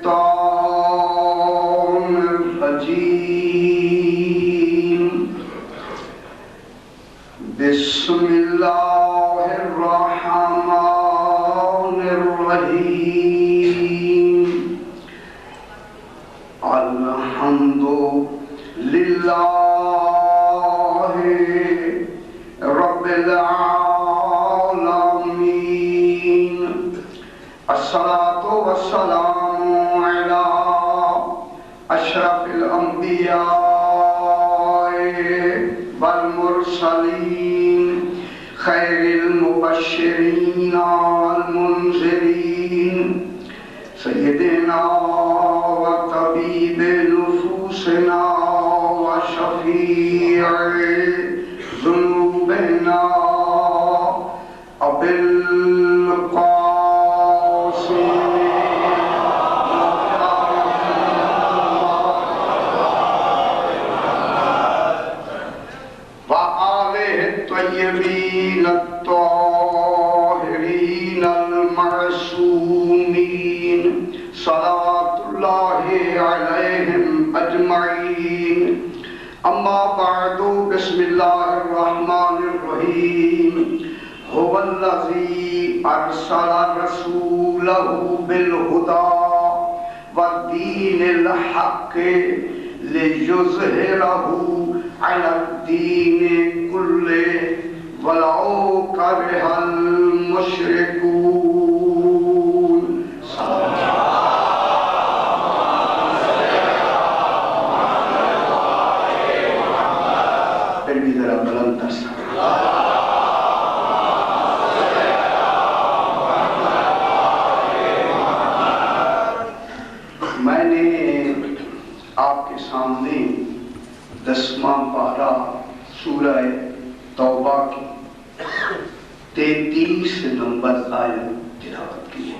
الشيطان الرجيم بسم الله الرحمن الرحيم الحمد لله رب العالمين الصلاة والسلام على أشرف الأنبياء والمرسلين خير المبشرين والمنذرين سيدنا وطبيب نفوسنا وشفيع ذنوبنا أبي القاسم وآله الطيبين الطاهرين المعصومين صلوات الله عليهم أجمعين أما بعد بسم الله الرحمن الرحيم هو الذي أرسل رسوله بالهدى والدين الحق ليظهره على الدين كله ولو كره المشركون میں نے آپ کے سامنے 10واں پارہ سورہ توبہ کی 33 نمبر آیت تلاوت کی ہے۔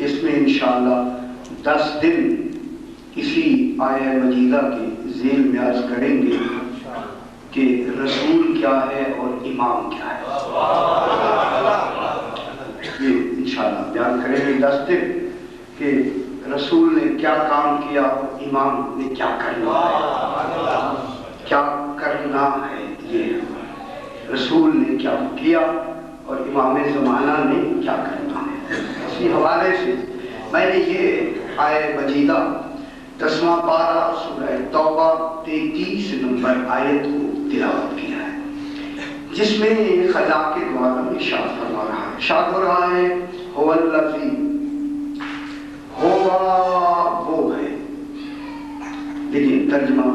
اس میں انشاءاللہ 10 دن اسی آیہ مجیدہ کے ذیل میں عرض کریں گے کہ رسول کیا ہے اور امام کیا ہے، یہ انشاءاللہ بیان کریں گے 10 دن کہ رسول نے کیا کام کیا اور امام نے کیا کرنا ہے، کیا کرنا ہے، یہ رسول نے کیا کیا اور امام زمانہ نے کیا کرنا ہے۔ اسی حوالے سے میں نے یہ آیہ مجیدہ 10واں پارہ سورہ توبہ 33 نمبر آیت کو تلاوت کیا ہے، جس میں خدا کے دوارا ارشاد فرما رہا ہے، ارشاد ہو رہا ہے هو الذی، ہوا وہ ہے، لیکن ترجمہ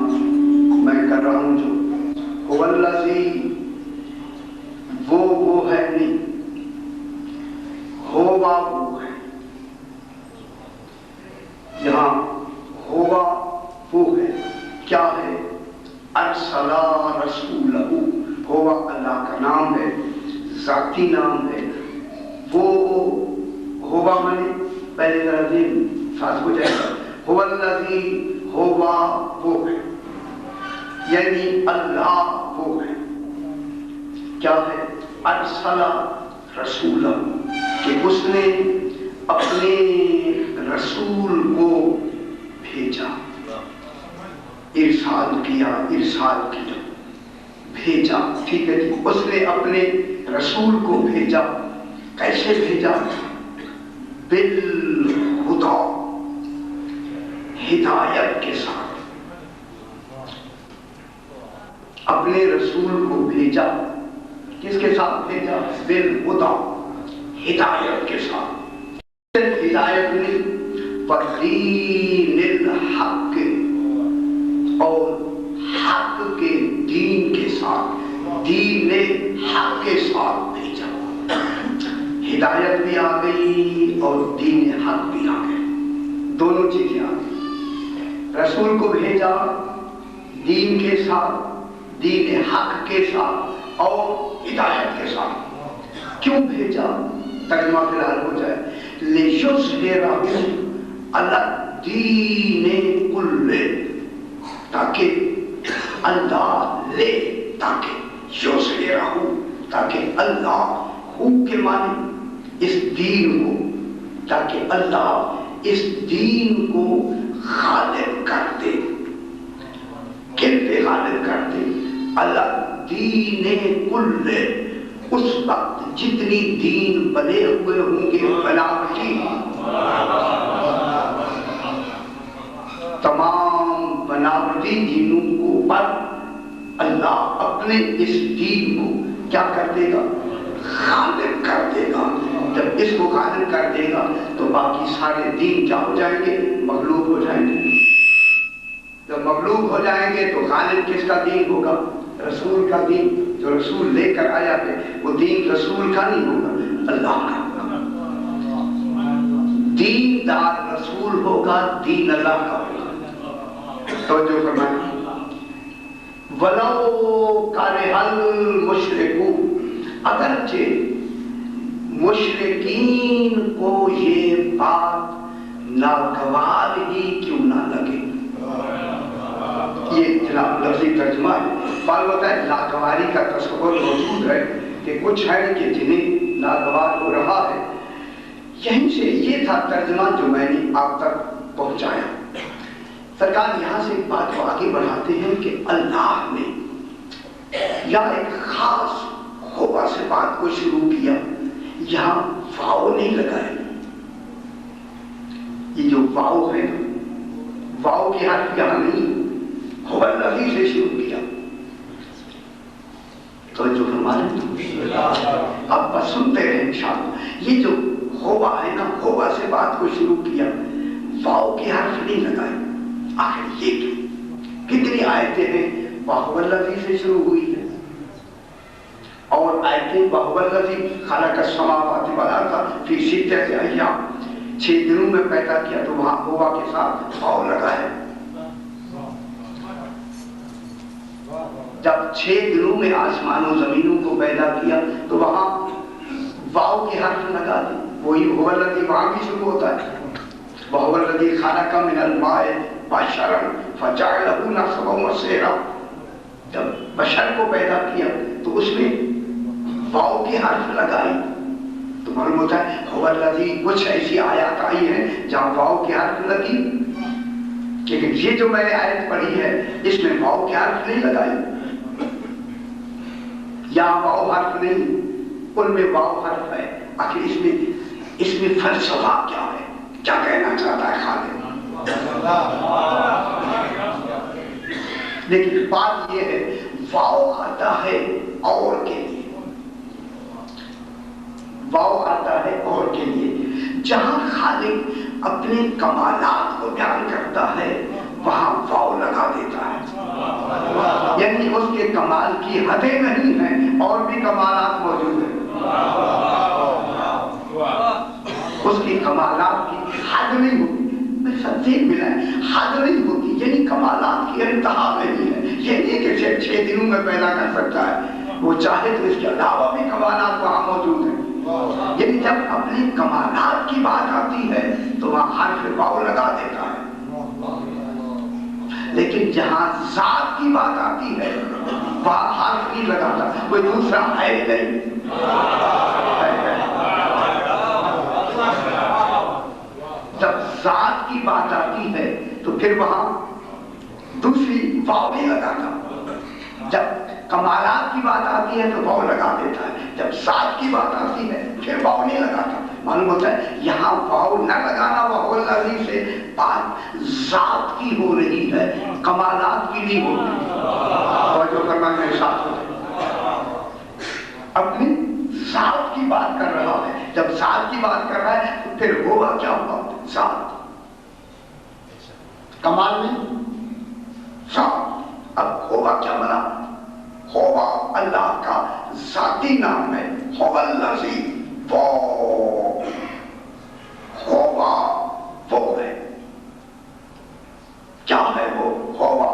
میں کر رہا ہوں جو هو الذی وہ ہے نہیں، ہوا وہ ہے، یہاں ہوا وہ ہے کیا ہے، ارسل رسولہ، ہوا اللہ کا نام ہے، ذاتی نام ہے، وہ ہوا مانے پہلے ذرا دین ساتھ ہو جائے گا، هو الذی ہوا وہ ہے، یعنی اللہ وہ ہے، کیا ہے، ارسل رسولہ کہ اس نے اپنے رسول کو بھیجا، ارسال کیا بھیجا، ٹھیک ہے جی، اس نے اپنے رسول کو بھیجا، کیسے بھیجا، بالہدی، ہدایت کے ساتھ اپنے رسول کو بھیجا، کس کے ساتھ بھیجا، بالہدی، ہدایت کے ساتھ، ہدایت نے والدین الحق، اور حق کے دین کے ساتھ، دین حق کے ساتھ بھیجا، ہدایت بھی آ گئی اور دین حق بھی آ گئے، دونوں چیزیں آ گئی، رسول کو بھیجا دین کے ساتھ، دین حق کے ساتھ اور ہدایت کے ساتھ۔ کیوں بھیجا، ترجمہ فی الحال ہو جائے، لِيُظْهِرَهُ عَلَى الدِّينِ كُلِّهِ، تاکہ اللہ لے، تاکہ یظہرہ، تاکہ اللہ ہو کے معنی اس دین کو، تاکہ اللہ اس دین کو غالب کر دے. کن پہ غالب کر دے؟ اللہ دین کل. اس وقت جتنی دین بنے ہوئے ہوں گے بناوٹی، تمام بناوٹی دینوں کو پر اللہ اپنے اس دین کو کیا کر دے گا؟ غالب کر دے گا. جب اس کو غالب کر دے گا تو باقی سارے دین کیا ہو جائیں گے؟ مغلوب ہو جائیں گے. جب مغلوب ہو جائیں گے تو غالب کس کا دین ہوگا؟ رسول کا دین. جو رسول لے کر آیا ہے وہ دین رسول کا نہیں ہوگا، اللہ کا. دین دار رسول ہوگا، دین اللہ کا ہوگا. توجہ فرمائیں. وَلَوْ كَرِهَ الْمُشْرِكُونَ، اگرچہ مشرکین کو یہ بات ناگوار ہی کیوں نہ لگے. یہ جناب لفظی ترجمہ ہے. بال ہوتا ہے ناگواری کا تصور موجود ہے کہ کچھ ہے کہ جنہیں ناگوار ہو رہا ہے. یہیں سے یہ تھا ترجمہ جو میں نے آپ تک پہنچایا. سرکار یہاں سے بات کو آگے بڑھاتے ہیں کہ اللہ نے یا ایک خاص خوبہ سے بات کو شروع کیا. یہاں واو نہیں لگائے. یہ جو واو ہے واو کی حرف یہاں نہیں، هو الذی سے شروع کیا. تو جو ہمارے اب بس سنتے رہے انشاءاللہ. یہ جو ہوا ہے نا، ہوا سے بات کو شروع کیا، واو کی حرف نہیں لگائے. آخر یہ کیوں؟ کتنی آیتیں ہیں وَهُوَ الَّذِي سے شروع ہوئی ہے، اور آیتیں وَهُوَ الَّذِي خَلَقَ السَّمَاوَاتِ وَالْأَرْضَ فِي سِتَّةِ أَيَّامٍ، 6 دنوں میں پیدا کیا. تو وہاں ہوا کے ساتھ واو لگا ہے. جب 6 دنوں میں آسمان و زمینوں کو پیدا کیا تو وہاں واو کی حرف لگا دی. وہی هو الذی وہاں بھی شروع ہوتا ہے. وَهُوَ الَّذِي خَلَقَ مِنَ الْمَاءِ بَشَرًا فَجَعَلَهُ نَسَبًا وَصِهْرًا. جب بشر کو پیدا کیا تو اس میں واو کی حرف لگائی. تو معلوم ہوتا ہے هُوَ الَّذِي. کچھ ایسی آیات آئی ہیں جہاں واو کی حرف لگی، لیکن یہ جو میں نے آیت پڑھی ہے اس میں واو کی حرف نہیں لگائی. یہاں واو حرف نہیں، ان میں واو حرف ہے. آخر اس میں فلسفہ کیا ہے؟ کیا کہنا چاہتا ہے خالق؟ لیکن بات یہ ہے واو آتا ہے اور کے لیے، واو آتا ہے اور کے لیے. جہاں خالق اپنے کمالات کو بیان کرتا ہے وہاں واو لگا دیتا ہے. یعنی اس کے کمال کی حدیں نہیں ہیں اور بھی کمالات موجود ہیں. اس کی کمالات کی حد نہیں ہوتی. میرے ساتھ دیکھ ملا ہے، حد نہیں ہوتی، یعنی کمالات کی انتہا نہیں ہے. یہ نہیں کہ 6 دنوں میں پیدا کر سکتا ہے، وہ چاہے تو اس کے علاوہ بھی کمالات وہاں موجود ہیں. یعنی جب اپنی کمالات کی بات آتی ہے تو وہاں حرف واو لگا دیتا ہے. لیکن جہاں ذات کی بات آتی ہے وہاں حرف نہیں لگاتا. کوئی دوسرا ہے نہیں. جب ذات کی بات آتی ہے تو پھر وہاں دوسری واو نہیں لگاتا. جب کمالات کی بات آتی ہے تو واو لگا دیتا ہے. جب ذات کی بات آتی ہے پھر واو نہیں لگاتا. معلوم ہوتا ہے یہاں واو نہ لگانا وَهُوَ الَّذِی سے بات ذات کی ہو رہی ہے، کمالات کی نہیں ہو رہی. اور جو فرمان میرے ساتھ اپنی ذات کی بات کر رہا ہے. جب ذات کی بات کر رہا ہے تو پھر ہوا کیا ہوا؟ ذات. کمال نہیں، ذات. اب ہوا کیا بنا؟ ہوا اللہ کا ذاتی نام ہے. هُوَ الَّذِی، ہوا وہ ہے. کیا ہے وہ؟ ہوا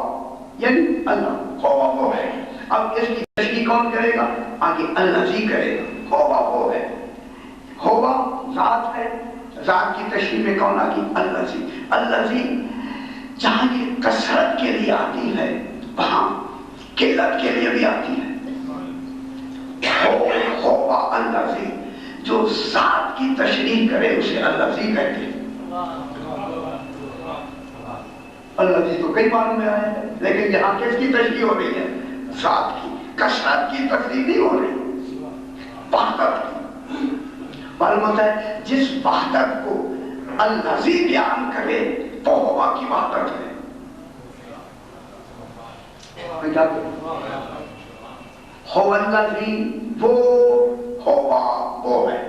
یعنی اللہ. ہوا وہ ہے. اب اس کی تشریح کون کرے گا؟ آگے الذی کرے گا. ہوا وہ ہے. ہوا ذات ہے. ذات کی تشریح میں کون آگی؟ الذی. الذی جہاں یہ کثرت کے لیے آتی ہے وہاں قلت کے لیے بھی آتی ہے. ہوا الذی جو ذات کی تشریح کرے اسے الذی کہتے ہیں۔ الذی تو کئی معنوں میں آیا ہے، لیکن یہاں کس کی تشریح ہو رہی ہے؟ ذات کی، کثرت کی تشریح نہیں ہو رہی، وحدت کی۔ معلوم ہوتا ہے جس وحدت کو الذی بیان کرے وہ ہوا کی وحدت ہے۔ میں کیا کہوں؟ ہوا الذی، وہ ہوا وہ ہے۔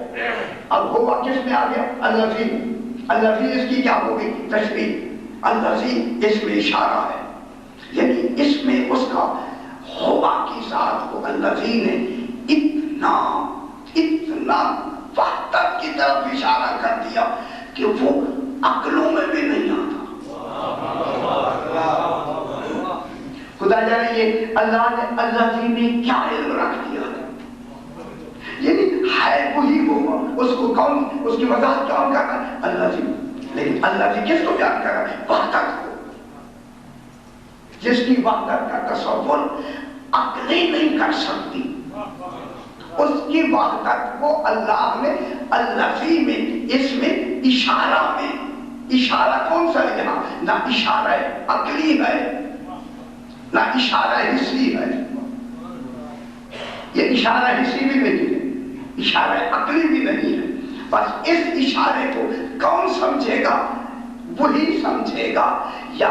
اب ہوا کس میں آ گیا؟ الذی۔ الذی اس کی کیا ہوگی؟ تشریح۔ الذی اس میں اشارہ ہے، یعنی اس میں اس کا ہوا کی ذات کو الذی نے اتنا وحدت کی طرف اشارہ کر دیا کہ وہ عقلوں میں بھی نہیں آتا۔ خدا جانے یہ اللہ نے الذی میں کیا علم رکھ دیا ہے، یعنی ہے وہی ہوا، اس کو کون، اس کی وضاحت کون کر رہا ہے؟ الذی۔ لیکن الذی کس کو بیان کر رہا ہے؟ وحدت کو، جس کی وحدت کا تصور عقلیں نہیں کر سکتی، اس کی وحدت کو اللہ نے الذی میں، اس میں اشارہ میں، اشارہ کون سا ہے یہاں؟ نہ اشارہ عقلی ہے نہ اشارہ حسی ہے، یہ اشارہ حسی بھی نہیں ہے، اشارہ عقلی بھی نہیں ہے۔ بس اس اشارے کو کون سمجھے گا؟ وہی سمجھے گا، یا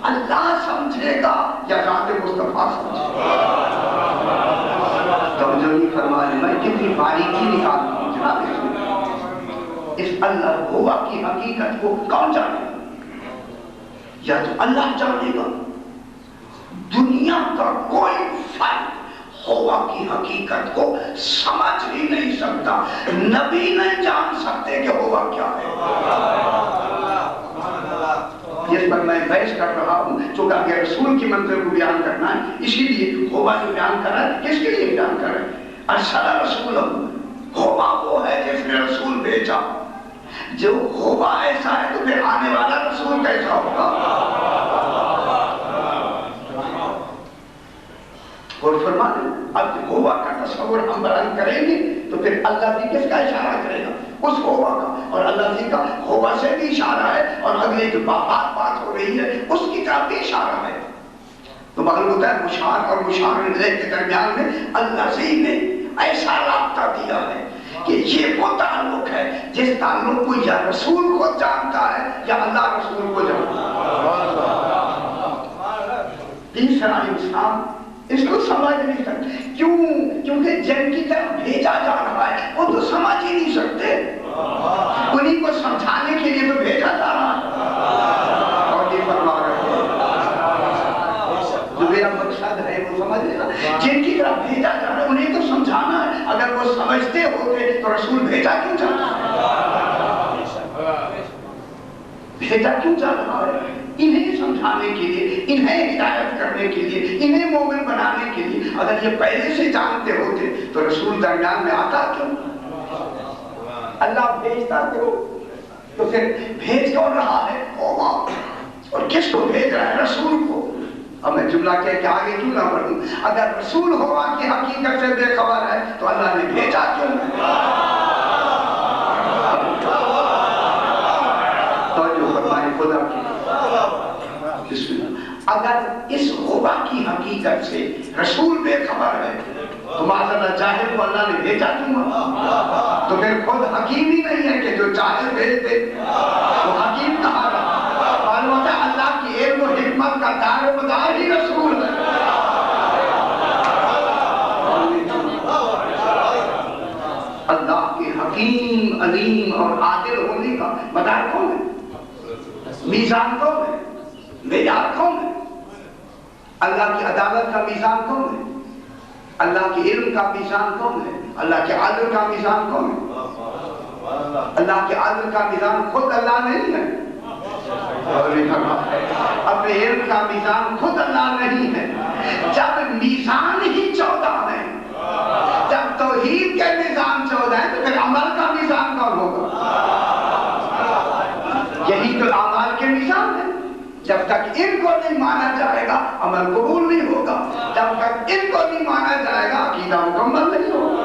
اللہ سمجھے گا یا ذات مصطفیٰ سمجھے گا۔ توجہ نہیں فرمانے میں کتنی باریکی نکالتا ہوں جناب، اس اللہ ہوا کی حقیقت کو کون جانے گا؟ یا تو اللہ جانے گا، دنیا کا کوئی فرد ہوا کی حقیقت کو سمجھ ہی نہیں سکتا، نبی نہیں جان سکتے کہ ہوا کیا ہے۔ جس پر میں بحث کر رہا ہوں، چونکہ اگر رسول کی منزل کو بیان کرنا ہے، اسی لیے ہوا جو بیان کر رہا ہے کس کے لیے بیان کر رہا ہے؟ ارسل رسول، ہوا وہ ہے جس نے رسول بھیجا۔ جو ہوا ایسا ہے تو پھر آنے والا رسول کیسا ہوگا؟ اور فرما دیں اب ہوا کا تصور ہم بیان کریں گے تو پھر اللہ بھی کس کا اشارہ کرے گا؟ اس ہوا کا، اور اللہ جی کا ہوا سے بھی اشارہ ہے، اور اگلے جو بات ہو رہی ہے اس کی طرف بھی اشارہ ہے۔ تو معلوم ہوتا ہے مشار اور مشار الیہ کے درمیان میں اللہ جی نے ایسا رابطہ دیا ہے کہ یہ وہ تعلق ہے جس تعلق کو یا رسول کو جانتا ہے یا اللہ رسول کو جانتا ہے۔ تیسرا انسان اس کو سمجھ نہیں سکتے، کیوں؟ کیونکہ جن کی طرف بھیجا جا رہا ہے وہ تو سمجھ ہی نہیں سکتے، انہیں کو سمجھانے کے لیے تو بھیجا جا رہا ہے۔ اور یہ فرما رہے ہیں جو میرا مقصد ہے وہ سمجھ لینا، جن کی طرف بھیجا جا رہا ہے انہیں تو سمجھانا ہے، اگر وہ سمجھتے ہوتے تو رسول بھیجا کیوں جاتا ہے؟ بھیجا کیوں جا رہا ہے؟ انہیں سمجھانے کے لیے، انہیں ہدایت کرنے کے لیے، انہیں مومن بنانے کے لیے۔ اگر یہ پہلے سے جانتے ہوتے تو رسول درمیان میں آتا کیوں؟ اللہ بھیجتا کیوں؟ تو پھر بھیج کون رہا ہے؟ ہوگا، اور کس کو بھیج رہا ہے؟ رسول کو۔ اب میں جملہ کہہ کے آگے کیوں نہ بڑھوں؟ اگر رسول ہوا کی حقیقت سے بے خبر ہے تو اللہ نے بھیجا کیوں؟ اگر اس ہوا کی حقیقت سے رسول بے خبر ہے تو معذرت جاہل کو اللہ نے بھیجا کیوں؟ تو پھر خود حکیم ہی نہیں ہے کہ جو جاہل بھیج دے، وہ حکیم کہاں رہا؟ معلوم ہوتا ہے اللہ کی علم و حکمت کا دار و مدار ہی رسول ہے۔ اللہ کے حکیم، علیم اور عادل ہونے کا مدار کون ہے؟ میزان کون ہے؟ معیار کون ہے؟ اللہ کی عدالت کا میزان کون ہے؟ اللہ کے علم کا میزان کون ہے؟ اللہ کے عدل کا میزان کون ہے؟ اللہ کے عدل کا میزان خود اللہ نہیں ہے، اپنے علم کا میزان خود اللہ نہیں ہے۔ جب میزان ہی 14 ہے، جب توحید کے میزان 14 ہے تو پھر عمل کا میزان کون ہوگا؟ یہی تو اعمال کے میزان ہے۔ جب تک ان کو نہیں مانا جائے گا عمل قبول نہیں ہوگا، جب تک ان کو نہیں مانا جائے گا عقیدہ مکمل نہیں ہوگا۔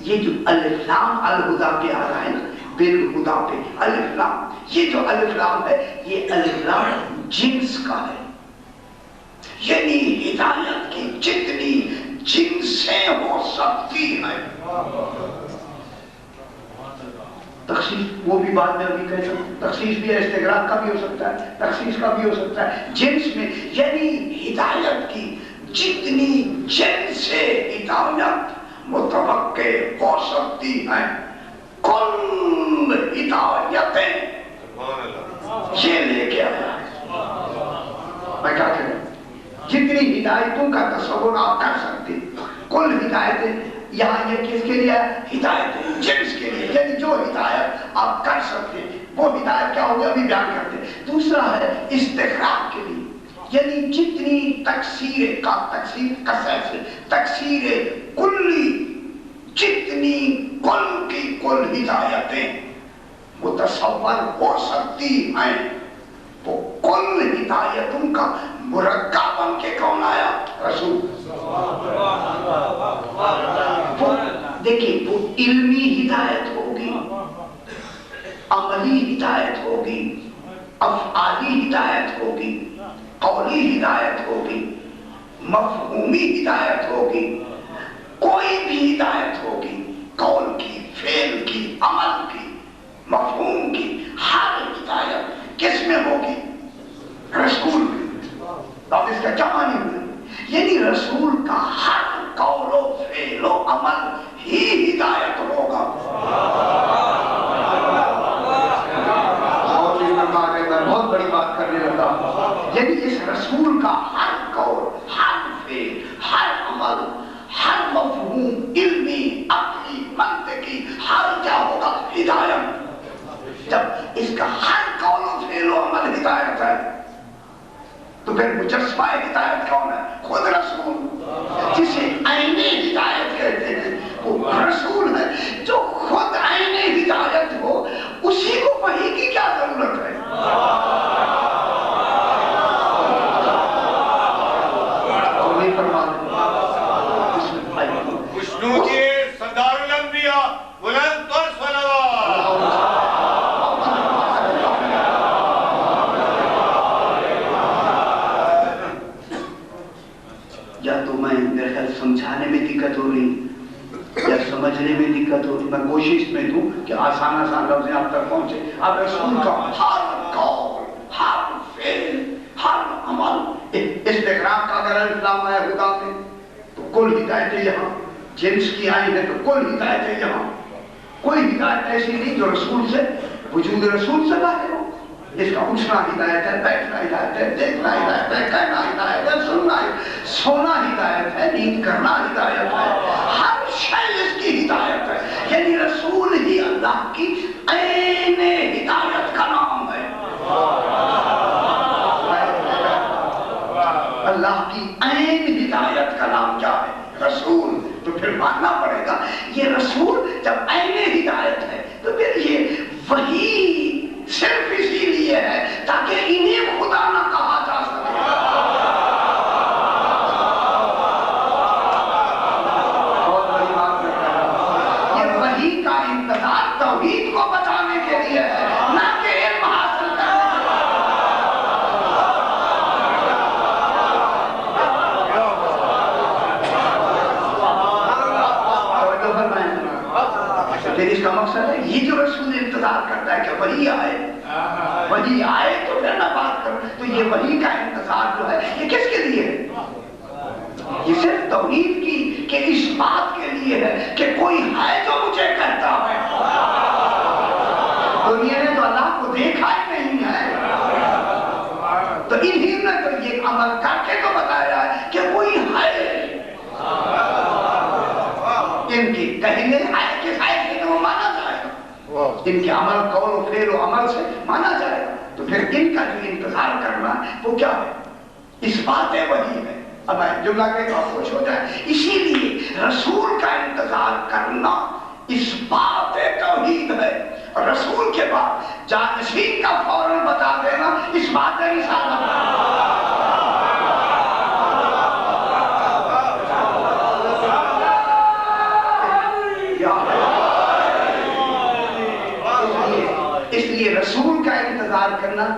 یہ جو الف لام الہدا پہ آ رہا ہے نا، بالہدا پہ الف لام، یہ جو الف لام ہے یہ الف لام جنس کا ہے، یعنی ہدایت کی جتنی جنسیں ہو سکتی ہیں، تخصیص وہ بھی بعد میں ابھی کہہ سکتے، تخصیص بھی استغراق کا بھی ہو سکتا ہے، تخصیص کا بھی ہو سکتا ہے، جنس میں یعنی ہدایت کی جتنی جنس ہدایت متوقع ہو سکتی ہیں، کل ہدایتیں یہ لے کے آیا۔ میں کیا کہوں، جتنی ہدایتوں کا تصور آپ کر سکتے، کل ہدایتیں یہاں یہ کس کے لیے ہے؟ ہدایت جنس کے لیے، یعنی جو ہدایت آپ کر سکتے وہ ہدایت کیا ہوگی ابھی بیان کرتے۔ دوسرا ہے استغراق کے لیے، یعنی جتنی تکثیر کا تکثیر کثرت سے تکثیر کلی، جتنی کل کی کل ہدایتیں متصور ہو سکتی ہیں، وہ کل ہدایتوں کا مرکب بن کے کون آیا؟ رسول۔ دیکھیں وہ علمی ہدایت ہوگی، عملی ہدایت ہوگی، افعالی ہدایت ہوگی، قولی ہدایت ہوگی، مفہومی ہدایت ہوگی، کوئی بھی ہدایت ہوگی، قول کی، فعل کی، عمل کی، مفہوم کی، ہر ہدایت کس میں ہوگی؟ رسول میں۔ اب اس کا کیا معنی ہوئی؟ یعنی رسول کا ہر قول و فعل و عمل ہی ہدایت ہوگا۔ بہت بڑی بات کرنے لگا، یعنی اس رسول کا ہر قول، ہر فعل، ہر عمل، ہر مفہوم، علمی، عقلی، منطقی، ہر کیا ہوگا؟ ہدایت۔ جب اس کا ہر قول و فعل و عمل ہدایت ہے تو پھر مجسمہ ہدایت کون ہے؟ خود رسول، جسے عین ہدایت کہتے ہیں وہ رسول ہے، جو خود عین ہدایت ہو اسی کو وحی کی کیا ضرورت ہے؟ سردار الانبیاء بلند پر صلوات۔ یا تو میں میرے خیال سمجھانے میں دقت ہو رہی یا سمجھنے میں دقت ہو رہی، میں کوشش میں دوں کہ آسان آسان لفظیں آپ تک پہنچے۔ اب رسول کا ہر قول، ہر فعل، ہر عمل، استغراق کا اگر الفلام آیا خدا میں تو کل ہدایتیں یہاں، جنس کی آئی ہے تو کل ہدایتیں یہاں، کوئی ہدایت ایسی نہیں جو رسول سے، وجود رسول سے باہر ہو۔ اس کا اٹھنا ہدایت ہے، بیٹھنا ہدایت ہے، دیکھنا ہدایت ہے، کہنا ہدایت ہے، سننا ہدایت، سونا ہدایت ہے، نیند کرنا ہدایت ہے، ہر شے اس کی ہدایت ہے، یعنی رسول ہی اللہ کی عین ہدایت کا نام ہے۔ اللہ کی عین ہدایت کا نام کیا ہے؟ رسول۔ تو پھر ماننا پڑے گا یہ رسول جب عین ہدایت ہے تو پھر یہ وہی صرف اسی لیے ہے تاکہ انہیں خدا نہ کہا جا سکے۔ بہت بڑی بات میں کہہ رہا ہوں، یہ وحی کا انتظار توحید کو بچانے کے لیے ہے، نہ کہ علم حاصل کرنے کے لیے۔ پھر اس کا مقصد ہے یہ جو رسول انتظار کرتا ہے کہ وحی آئے، وحی آئے تو پھر میں بات کروں، تو یہ وحی کا انتظار جو ہے یہ کس کے لیے ہے؟ یہ صرف توحید کی کہ اس بات کے لیے ہے کہ کوئی ہے جو مجھے کہتا ہے۔ دنیا نے تو اللہ کو دیکھا ہی نہیں ہے، تو انہی نے تو یہ عمل کر کے تو بتایا ہے کہ کوئی ہے۔ ان کی کہنے ہے کہ وہ مانا جائے گا، ان کے عمل قول و فعل و عمل سے مانا جائے گا، تو پھر ان کا جو انتظار کرنا ہے وہ کیا ہے؟ اس بات وحی ہے۔ اب میں جملہ کہہ کے آپ خوش ہو جائیں، اسی لیے رسول کا انتظار کرنا اس بات توحید ہے، اور رسول کے بعد جانشین کا فوراً بتا دینا اس بات رسالت ہے۔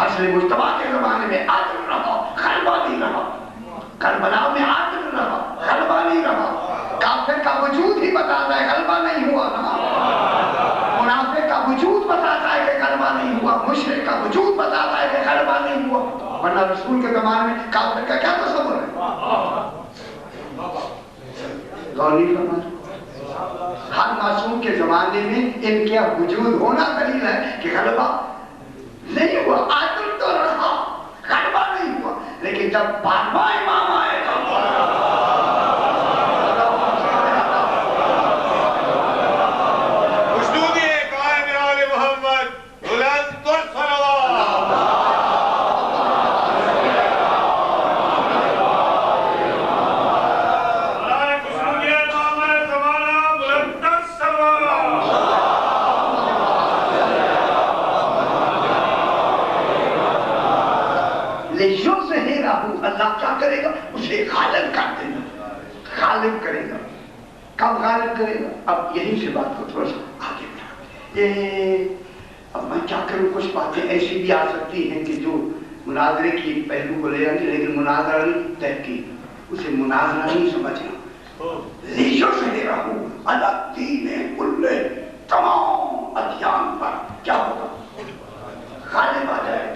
حسن مجتبیٰ کے زمانے میں عادل رہا، غلبہ نہیں رہا، کربلا میں عادل رہا، غلبہ نہیں رہا۔ کافر کا وجود ہی بتاتا ہے غلبہ نہیں ہوا نا، منافق کا وجود بتاتا ہے کہ غلبہ نہیں ہوا، مشرک کا وجود بتاتا ہے کہ غلبہ نہیں ہوا، ورنہ رسول کے زمانے میں کافر کا کیا تصور ہے؟ غور نہیں فرمایا؟ ہر معصوم کے زمانے میں ان کے وجود ہونا دلیل ہے کہ غلبہ نہیں ہوا، عادل تو رہا، غلبہ نہیں ہوا، لیکن جب بارہواں امام آئے گا اللہ کیا کرے گا؟ اسے غالب کر دے گا، غالب کرے گا۔ کب غالب کرے گا؟ اب یہیں سے بات کو تھوڑا سا آگے بڑھا۔ اب میں کیا کروں، کچھ باتیں ایسی بھی آ سکتی ہیں کہ جو مناظرے کی ایک پہلو کو لے آنی، لیکن مناظرہ نہیں، تحقیق، اسے مناظرہ نہیں سمجھنا۔ لیجو سے دے رہا ہوں اللہ دین کلے، تمام ادیان پر کیا ہوگا؟ غالب آ جائے گا۔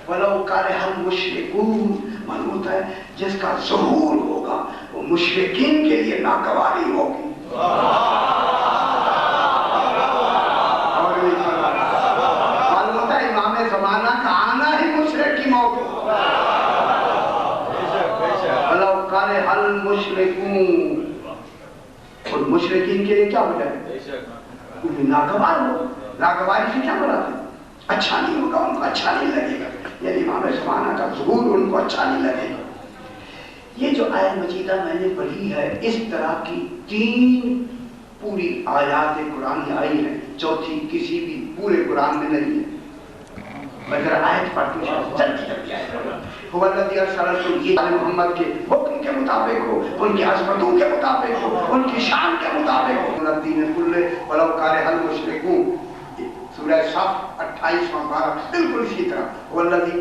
وَلَوْ كَرِهَ الْمُشْرِكُونَ من ہوتا ہے جس کا ظہور ہوگا وہ مشرکین کے لیے ناگواری ہوگی۔ اور معلوم ہوتا ہے امام زمانہ کا آنا ہی مشرک کی موت ہوگا۔ وَلَوْ كَرِهَ الْمُشْرِكُونَ، اور مشرکین کے لیے کیا ہو جائے؟ انہیں ناگوار ہو۔ ناگواری سے کیا بناتے ہیں؟ اچھا نہیں ہوگا، ان کو اچھا نہیں لگے گا، یعنی امام زمانہ کا ظہور ان کو اچھا نہیں لگے گا۔ یہ جو آیت مجیدہ میں نے پڑھی ہے، اس طرح کی 3 پوری آیات قرآن آئی ہیں، چوتھی کسی بھی پورے قرآن میں نہیں ہے۔ مگر آیت پڑھتے ہیں جلدی جلدی آیت هو الذی ارسل رسولہ، یہ محمد کے حکم کے مطابق ہو، ان کی عظمتوں کے مطابق ہو، ان کی شان کے مطابق ہو۔ الدین کلہ ولو کرہ المشرکون، سورہ صف 28واں پارہ بالکل اسی طرح۔ والذی،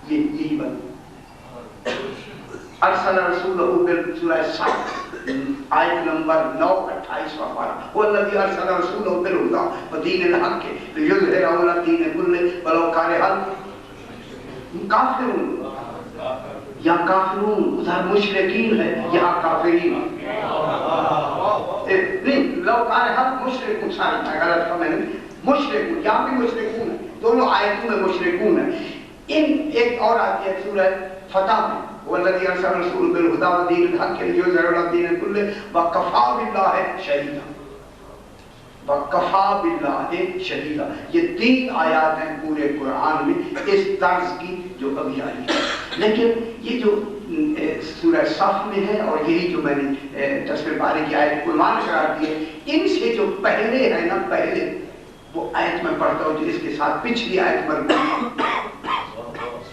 یہی بات ارسل رسولہ، سورہ صف آیت نمبر 9 28واں پارہ۔ والذی ارسل رسولہ بالہدی ودین الحق لیظہرہ علی الدین کلہ ولو کرہ الکافرون۔ یہاں کافرون ادھر مشرکین ہے، یہاں کافرین نہیں، لو کرہ المشرکون، سارا غلط تھا میں نے، مشرکون، یہاں بھی مشرکون ہے، دونوں آیتوں میں مشرکون ہے۔ ایک اور آتی ہے سورہ فتح میں، والذی ارسل رسولہ بالہدی ودین الحق لیظہرہ علی الدین کلہ وکفیٰ باللہ شہیدا، وکفیٰ باللہ شہیدا۔ یہ 3 آیات ہیں پورے قرآن میں اس طرز کی جو ابھی آئی ہے۔ لیکن یہ جو سورہ صف میں ہے اور یہی جو میں نے تصویر باری کی آیت قرآن قرار دی ہے، ان سے جو پہلے ہے نا، پہلے وہ آیت میں پڑھتا ہوں جو اس کے ساتھ پچھلی آیت پر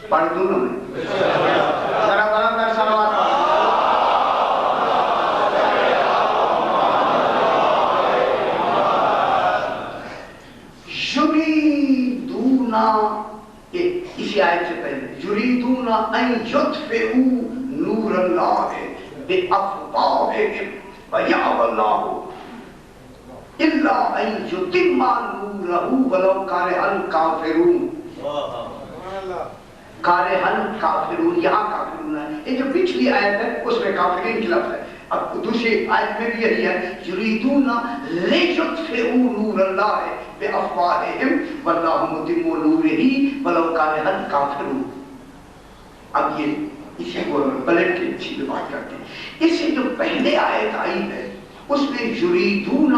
پڑھ دوں نا میں، ذرا برابر صلوات یریدون، اسی آیت سے پہلے یریدون ان یطفئوا نور اللہ بافواہہم ویأبی اللہ الا ان یتم نورہ ولو کرہ الکافرون۔ کرہ الکافرون، یہاں کافرون ہے، یہ جو پچھلی آیت ہے اس میں کافرین کی لفظ ہے۔ اب دوسری آیت میں بھی یہی ہے، یریدون لیطفئوا نور اللہ بافواہہم واللہ متم نورہ ولو کرہ الکافرون۔ اب یہ اسی کو پلٹ کے اچھی میں بات کرتے ہیں۔ اس سے جو پہلے آیت آئی ہے اس میں یریدون،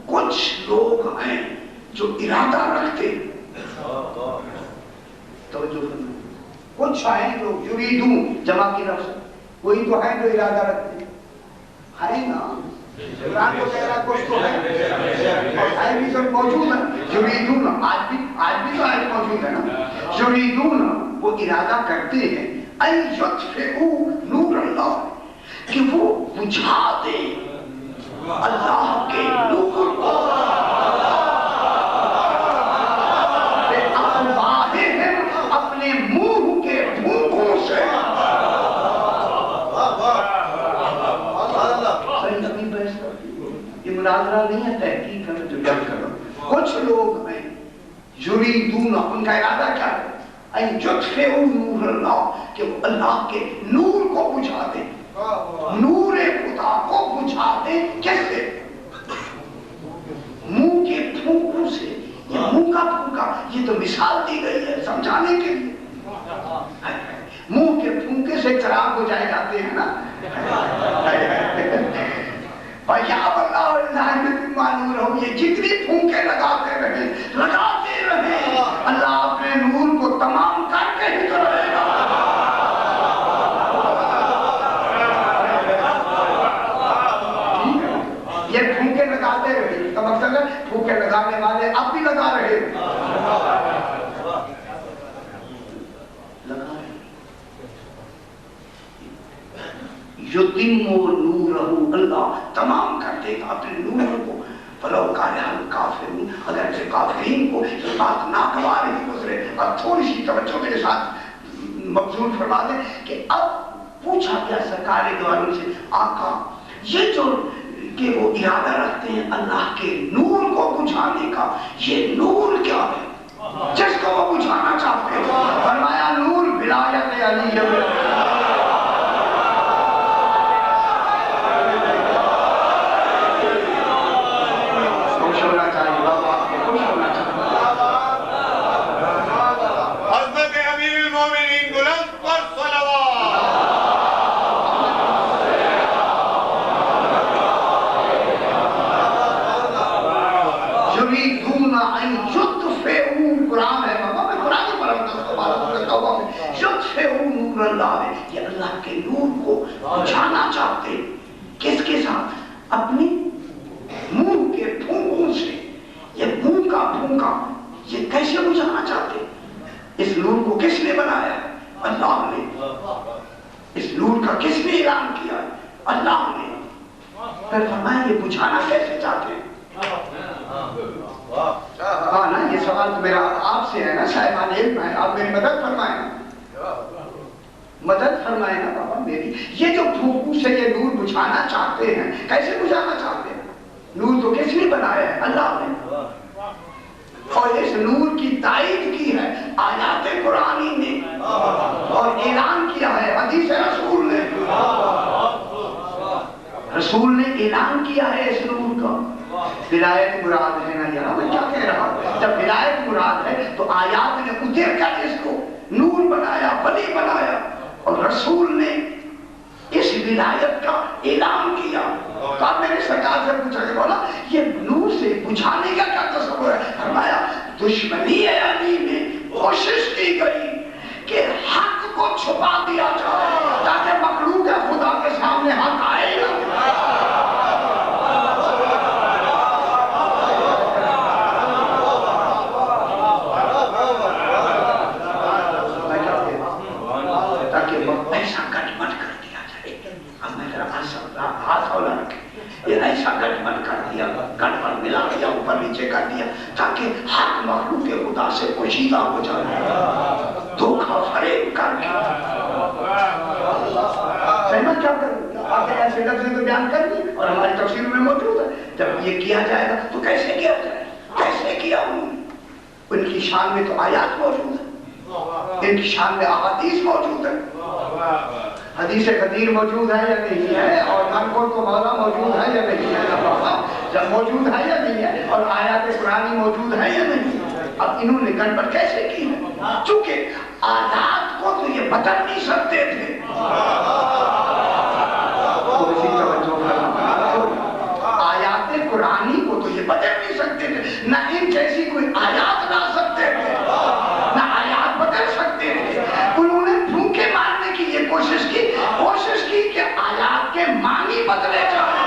کچھ لوگ ہیں جو ارادہ رکھتے ہیں، توجہ کرنا، کچھ ہیں جو یریدون جمع کی لفظ، وہی تو ہیں جو ارادہ رکھتے ہیں نا، قرآن کو کہہ رہا کچھ تو ہے اور بھی سب موجود ہیں۔ یریدون آج بھی تو آیت موجود ہے نا، یریدون وہ ارادہ کرتے ہیں ان یطفئوا نور اللہ، کہ وہ بجھا دے اللہ کے نور کو۔ مناظرہ نہیں ہے، تحقیق ہے جو بیان کر رہا ہوں۔ کچھ لوگ ہیں یریدون، ان کا ارادہ کیا ہے؟ ان یطفئوا نور اللہ، کہ وہ اللہ کے نور کو بجھا دیں، نور خدا کو بجھا دیں۔ کیسے؟ منہ کے پھونکوں سے۔ یہ منہ کا پھونکا، یہ تو مثال دی گئی ہے سمجھانے کے لیے۔ منہ کے پھونکے سے چراغ بجھائے جاتے ہیں نا۔ فَيَعْبَ اللَّهُ إِلَّا بِمَا نُورَهُ، یہ جتنی پھونکے لگاتے رہے اللہ اپنے نور کو تمام کر کے ہی تو رہے گا۔ یہ پھونکے لگاتے رہے، کا مقصد ہے پھونکے لگانے والے اب بھی لگا رہے یتم نورہ، اللہ تمام کر دے گا اپنے نور کو۔ فلو کان الکافرون، اگر سے کافرین کو یہ بات ناگوار ہی گزرے۔ اور تھوڑی سی توجہ میرے ساتھ مبذول فرما دیں کہ اب پوچھا گیا سرکار دو عالم سے، آقا یہ جو کہ وہ ارادہ رکھتے ہیں اللہ کے نور کو بجھانے کا، یہ نور کیا ہے جس کو وہ بجھانا چاہتے ہیں؟ فرمایا نور ولایت علی یہ اللہ کے نور کو بجھانا چاہتے ہیں۔ کس کے ساتھ؟ اپنی منہ کے پھونکوں سے۔ یہ منہ کا پھونکا یہ کیسے بجھانا چاہتے ہیں؟ اس نور کو کس نے بنایا؟ اللہ نے۔ اس نور کا کس نے اعلان کیا؟ اللہ نے۔ پھر فرمایا یہ بجھانا کیسے چاہتے ہیں؟ ہاں نا، یہ سوال تو میرا آپ سے ہے نا، صاحبان علم ہے، آپ میری مدد فرمائیں، مدد فرمائیں نا بابا میری۔ یہ جو پھونکوں سے یہ نور بجھانا چاہتے ہیں، کیسے بجھانا چاہتے ہیں؟ نور تو کس نے بنایا ہے؟ اللہ نے۔ اور اس نور کی تائید کی ہے آیات قرآنی نے، اور اعلان کیا ہے حدیث رسول نے۔ رسول نے اعلان کیا ہے اس نور کا۔ ولایت مراد ہے نا، یہاں میں کیا کہہ رہا ہوں؟ جب ولایت مراد ہے تو آیات نے اتر کر اس کو نور بنایا، ولی بنایا، اور رسول نے اس ولایت کا اعلان کیا۔ تو آپ میرے سرکار سے پوچھا کہ بولا یہ نور سے بجھانے کا کیا تصور ہے؟ فرمایا دشمنی علی میں کوشش کی گئی کہ حق کو چھپا دیا جائے تاکہ مخلوق خدا کے سامنے حق آئے گا۔ ایسا گٹمٹ کر دیا، گڑبڑ ملا دیا، اوپر نیچے کر دیا تاکہ حق مخلوق خدا سے پوشیدہ ہو جائے، دھوکہ فریب کر کے۔ سہمت کیا کروں؟ آپ ایسے لفظ تو بیان کر دی اور ہماری تفسیر میں موجود ہے۔ جب یہ کیا جائے گا تو کیسے کیا جائے؟ کیسے کیا انہوں نے؟ ان کی شان میں تو آیات موجود ہے، ان کی شان میں احادیث موجود ہے۔ حدیث قدیر موجود ہے یا نہیں ہے؟ اور منقول کو مولا موجود ہے یا نہیں ہے؟ جب موجود ہے یا نہیں ہے؟ اور آیات قرآنی موجود ہے یا نہیں ہے؟ اب انہوں نے گڑبڑ کیسے کی ہے؟ چونکہ آیات کو تو یہ بدل نہیں سکتے تھے۔ آیات قرآنی کو تو یہ بدل نہیں سکتے تھے، نہ ان جیسی کوئی آیات لا سکتے تھے، نہ آیات بدل سکتے تھے۔ انہوں نے پھونکے مارنے کی یہ کوشش کی کہ آیات کے معنی بدلے جائیں۔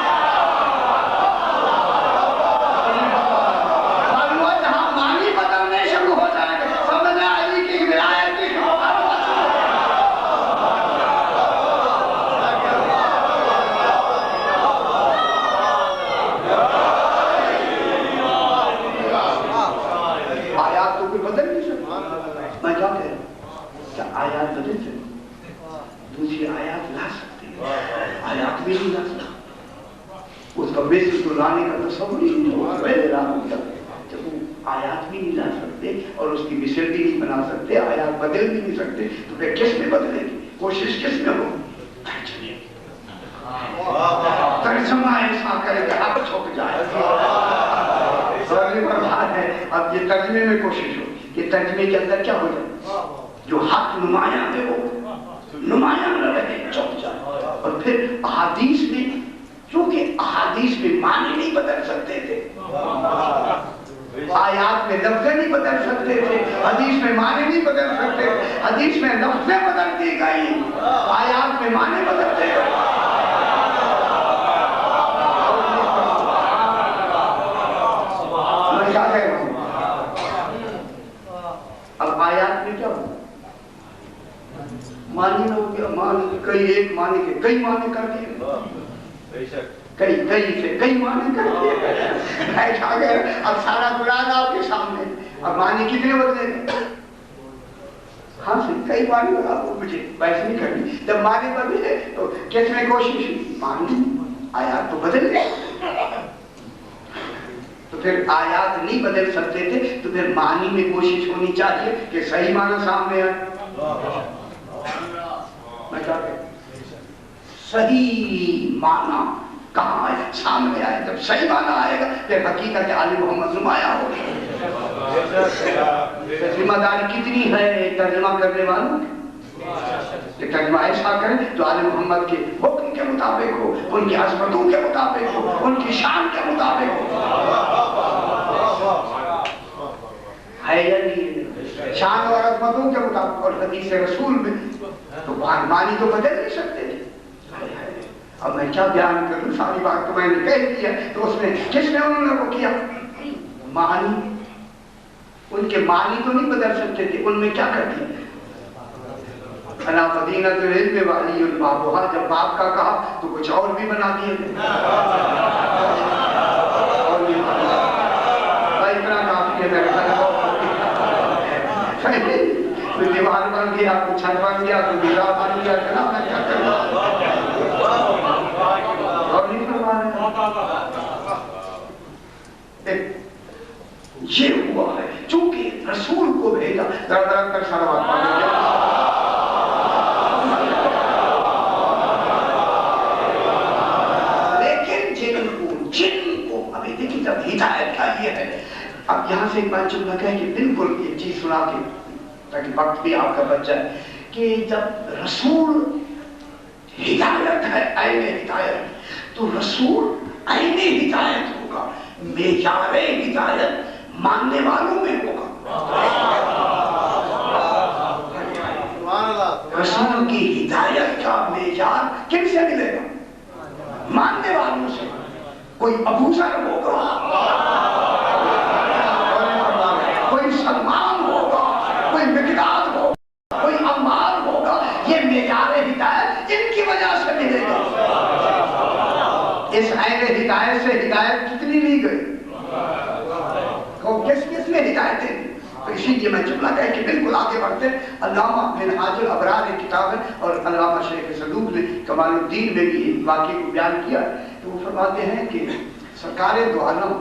جہاں معنی بدلنے شروع ہو جائیں گے سمجھنا علی کی ولایت کی آیات تو کوئی بدل نہیں سکتا۔ میں کیا کہہ رہا ہوں؟ کیا آیات بدل سکتے؟ دوسری آیات لا سکتے ہیں، آیات بھی نہیں لا سکتے۔ اس کا بیس تو لانے کا تصور ہی نہیں ہوا پہلے جب وہ آیات بھی نہیں لا سکتے اور اس کی مثل بھی نہیں بنا سکتے, آیات بدل بھی نہیں سکتے, تو پھر کس میں بدلے گی؟ کوشش کس میں ہو؟ ترجمہ ایسا کرے کہ اب چھپ جائے. اب یہ ترجمے میں کوشش ہو کہ ترجمے کے اندر کیا ہو جائے, جو حق نمایاں ہے وہ نمایاں نہ رہے, چھپ جائے. اور پھر احادیث میں, چونکہ احادیث میں معنی نہیں بدل سکتے تھے, آیات میں لفظیں نہیں بدل سکتے تھے, حدیث میں معنی نہیں بدل سکتے, حدیث میں لفظیں بدل دی گئی, آیات میں معنی بدلتے گئے. میں کیا کہہ رہا ہوں, اب آیات میں کیا ہو, معنی نہ ہو گیا, معنی کئی ایک معنی کے کئی معنی کر دیے, کئی معنی کر دیے, بیٹھا گئے. اب سارا قرآن آپ کے سامنے, اب معنی کتنے بدلے گئے؟ ہاں سے کئی معنی بتا دو مجھے, بحث نہیں کرنی. جب معنی بدلے تو کس میں کوشش ہوئی, معنی آیات تو بدل گئے. تو پھر آیات نہیں بدل سکتے تھے, تو پھر معنی میں کوشش ہونی چاہیے کہ صحیح معنی سامنے آئے. میں کیا کہتا ہوں, صحیح معنی کہاں آئے, سامنے آئے. جب صحیح معنی آئے گا پھر حقیقت آل محمد نمایاں ہوگا. ذمہ داری کتنی ہے ترجمہ کرنے والوں کی, کہ ترجمہ ایسا کریں جو آل محمد کے حکم کے مطابق ہو, ان کی عظمتوں کے مطابق ہو, ان کی شان کے مطابق ہو. ہے یا نہیں, شان اور عظمتوں کے مطابق, اور حدیث رسول میں تو معنی تو بدل نہیں سکتے تھے. اب میں کیا بیان کروں, ساری بات تو میں نے کہہ دیا. تو اس میں کس نے انہوں نے وہ کیا, معنی, ان کے معنی تو نہیں بدل سکتے تھے, ان میں کیا کر دیا, انا فدینۃ العلم وعلی بابھا, جب باپ کا کہا تو کچھ اور بھی بنا دیے. اتنا کافی ہے میرے گھر, کوئی دیوار بن گیا, کوئی چھت بن گیا, کوئی دیوار بن گیا, میں کیا کروں, اور نہیں فرمانا. یہ ہوا ہے چونکہ رسول کو بھیجا. ذرا ذرا کر صلوات پڑھیں. لیکن جن کو ابھی دیکھیں, جب ہدایت کا یہ ہے, اب یہاں سے ایک بات جملہ کہے کہ بالکل یہ چیز سنا کے تاکہ وقت بھی آپ کا بچ جائے, کہ جب رسول ہدایت ہے, عین ہدایت, تو رسول عین ہدایت ہوگا, معیار ہدایت ماننے والوں میں ہوگا. رسول کی ہدایت کا معیار کن سے ملے گا, ماننے والوں سے. کوئی ابو ذر ہوگا, کوئی سلمان ہوگا, کوئی مقداد ہوگا, کوئی عمار ہوگا, یہ معیار ہدایت ان کی وجہ سے ملے گا. اس عین ہدایت سے ہدایت کتنی لی گئی, کس نے ہدایتیں دی. تو اسی لیے میں جملہ کہہ کہ بالکل آگے بڑھتے. علامہ منہاج الابرار ایک کتاب ہے, اور علامہ شیخ صدوق نے کمال الدین میں بھی واقعے کو بیان کیا. تو وہ فرماتے ہیں کہ سرکار دو عالم